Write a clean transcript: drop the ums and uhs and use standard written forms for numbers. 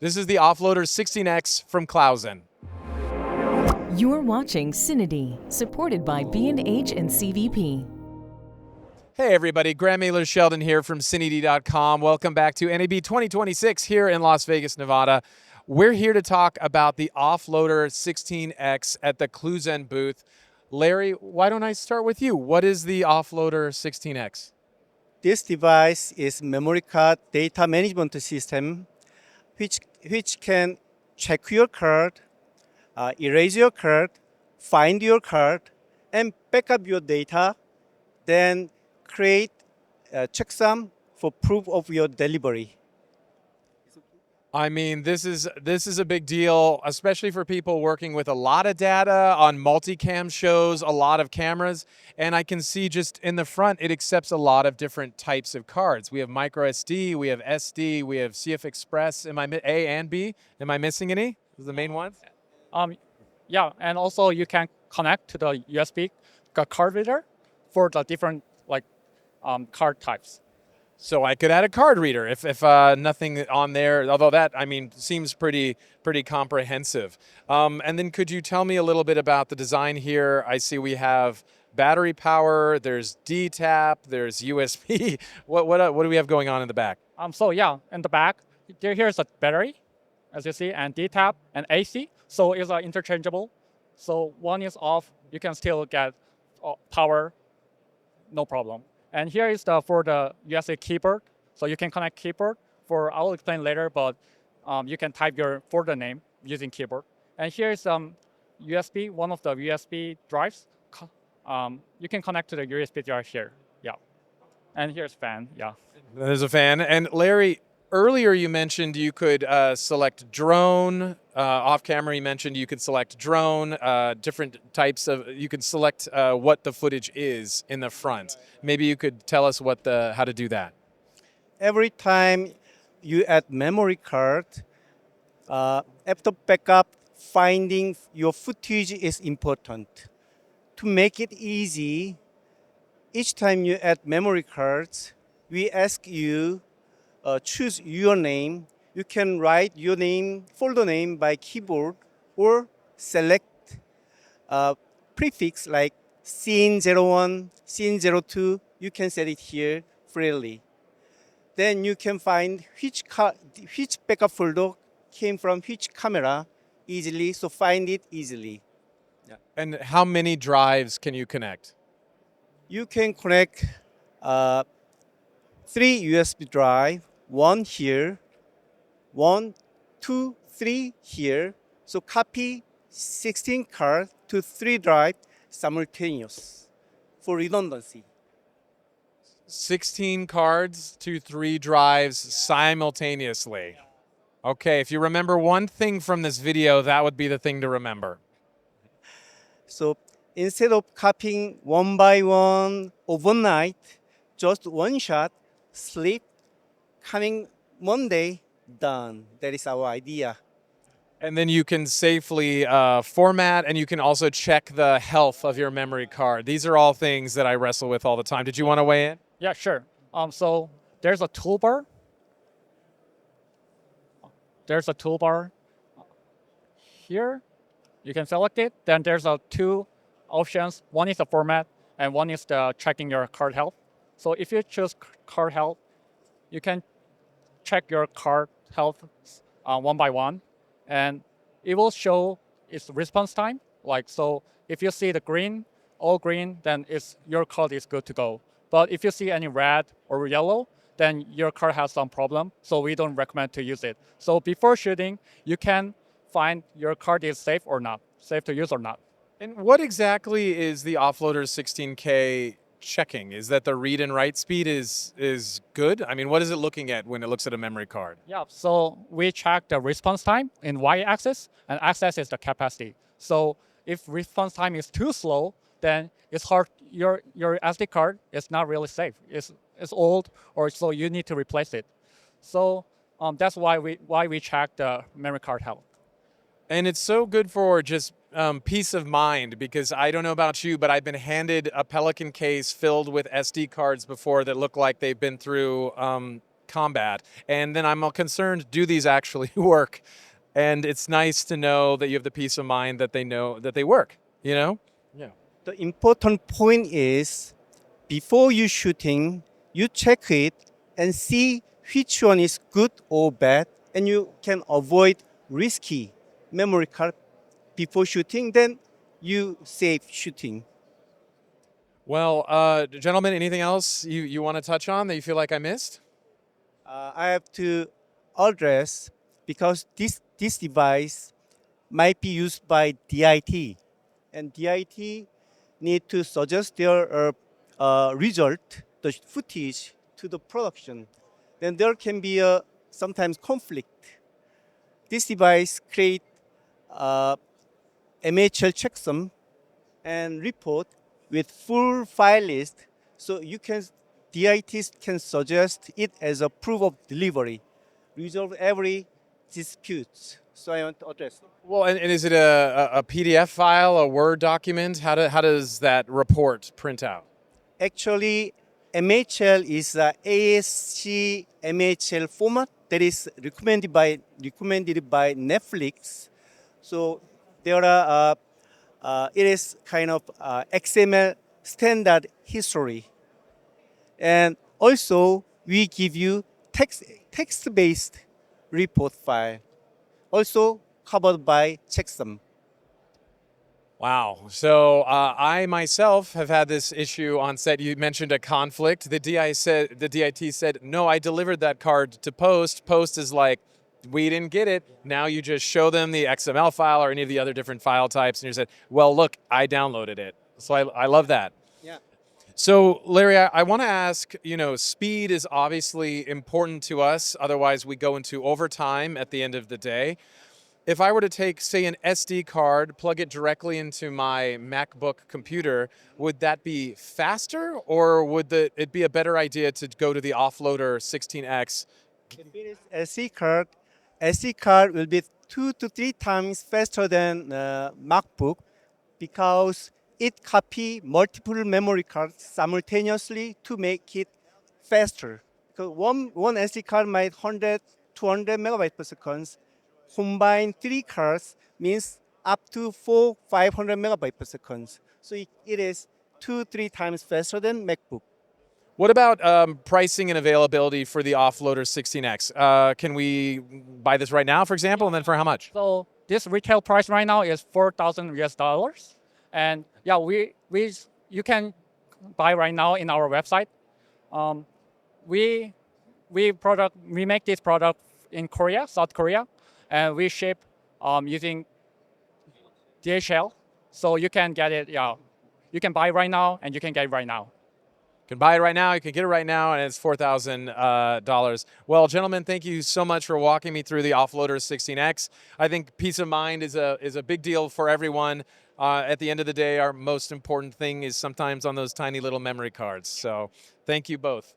This is the offloader 16X from ClouZen. You're watching CineD, supported by B&H and CVP. Hey everybody, Graham Mailer Sheldon here from CineD.com. Welcome back to NAB 2026 here in Las Vegas, Nevada. We're here to talk about the offloader 16X at the ClouZen booth. Larry, why don't I start with you? What is the offloader 16X? This device is memory card data management system, which can check your card, erase your card, find your card, and back up your data, then create a checksum for proof of your delivery. I mean, this is a big deal, especially for people working with a lot of data on multicam shows, a lot of cameras. And I can see just in the front, it accepts a lot of different types of cards. We have microSD, we have SD, we have CFexpress. A and B? Am I missing any? Those are the main ones? Yeah, and also you can connect to the USB card reader for the different card types. So I could add a card reader if nothing on there, although that, I mean, seems pretty comprehensive. And then could you tell me a little bit about the design here? I see we have battery power, there's D-tap, there's USB. What do we have going on in the back? So yeah, in the back, here's a battery, as you see, and D-tap and AC. So it's interchangeable. So one is off, you can still get power, no problem. And here is for the USB keyboard. So you can connect keyboard I will explain later, but you can type your folder name using keyboard. And here is USB, one of the USB drives. You can connect to the USB drive here, yeah. And here's fan, yeah. There's a fan. And Larry, earlier you mentioned you could select drone. Off camera you mentioned you could select drone, different types of, you could select what the footage is in the front. Maybe you could tell us how to do that. Every time you add memory card, after backup, finding your footage is important. To make it easy, each time you add memory cards, we ask you choose your name. You can write your name, folder name by keyboard, or select prefix like scene01, scene02. You can set it here freely. Then you can find which backup folder came from which camera easily, so find it easily. Yeah. And how many drives can you connect? You can connect 3 USB drive, one here, 1, 2, 3 here. So copy 16 cards to 3 drive simultaneous for redundancy. 16 cards to 3 drives simultaneously. Okay, if you remember one thing from this video, that would be the thing to remember. So instead of copying one by one overnight, just one shot, sleep, coming Monday, done. That is our idea. And then you can safely format, and you can also check the health of your memory card. These are all things that I wrestle with all the time. Did you want to weigh in? Yeah, sure. So there's a toolbar. There's a toolbar here. You can select it. Then there's 2 options. One is the format, and one is the checking your card health. So if you choose card health, you can check your card health one by one, and it will show its response time. So if you see the green, all green, then your card is good to go. But if you see any red or yellow, then your card has some problem, so we don't recommend to use it. So before shooting, you can find your card is safe or not, safe to use or not. And what exactly is the offloader 16K checking? Is that the read and write speed is good? I mean, what is it looking at when it looks at a memory card? Yeah, so we check the response time in y-axis, and x-axis is the capacity. So if response time is too slow, then it's hard. Your SD card is not really safe. It's old, or so you need to replace it. So that's why we check the memory card health. And it's so good for just peace of mind, because I don't know about you, but I've been handed a Pelican case filled with SD cards before that look like they've been through combat. And then I'm concerned, do these actually work? And it's nice to know that you have the peace of mind that they know that they work, you know? Yeah. The important point is before you shooting, you check it and see which one is good or bad, and you can avoid risky memory card before shooting. Then you save shooting. Well, gentlemen, anything else you want to touch on that you feel like I missed? I have to address because this device might be used by DIT, and DIT need to suggest their result, the footage, to the production. Then there can be a sometimes conflict. This device create MHL checksum and report with full file list, so you can DIT can suggest it as a proof of delivery, resolve every dispute. So I want to address it. Well, and is it a PDF file, a Word document? How does that report print out? Actually, MHL is a ASC MHL format that is recommended by Netflix. So there are it is kind of XML standard history, and also we give you text-based report file, also covered by checksum. Wow. So I myself have had this issue on set. You mentioned a conflict. The DIT said, no, I delivered that card to Post. Post is like, we didn't get it. Now you just show them the XML file or any of the other different file types, and you said, well, look, I downloaded it. So I love that. Yeah. So Larry, I want to ask, speed is obviously important to us. Otherwise, we go into overtime at the end of the day. If I were to take, say, an SD card, plug it directly into my MacBook computer, would that be faster, or would it be a better idea to go to the offloader 16X? If it is SD card will be 2 to 3 times faster than MacBook because it copy multiple memory cards simultaneously to make it faster. Because one SD card might 100, 200 megabytes per second. Combine 3 cards means up to 500 megabytes per second. So it is 2-3 times faster than MacBook. What about pricing and availability for the offloader 16X? Can we buy this right now, for example, and then for how much? So this retail price right now is $4,000, and yeah, you can buy right now in our website. We make this product in Korea, South Korea, and we ship using DHL. So you can get it. Yeah, you can buy right now, and you can get it right now. You can buy it right now, you can get it right now, and it's $4,000. Well, gentlemen, thank you so much for walking me through the offloader 16X. I think peace of mind is a big deal for everyone. At the end of the day, our most important thing is sometimes on those tiny little memory cards. So thank you both.